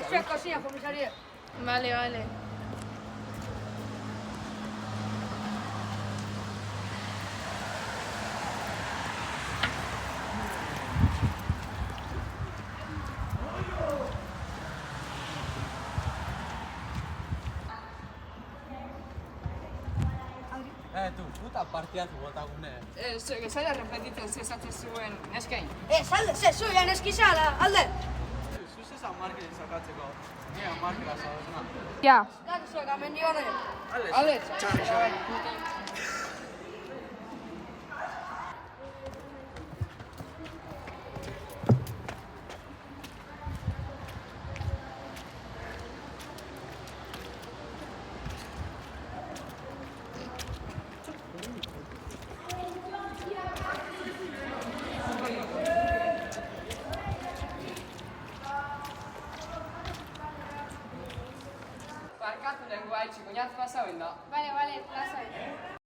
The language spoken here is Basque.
Soy cocina, comisaría. Vale, vale. Tu, puta partidazu botagune. Zuek esaila repetitzen zezatzen zuen eskain. Salde, zuian eskizala, alde! Zuz ezan marketin sakatzeko. Nia markera zabezna. Ja. Gatu zuek, amendi honen. Ale, barkatu lengua itxi, kuñaz pasauen da. Vale, lasai.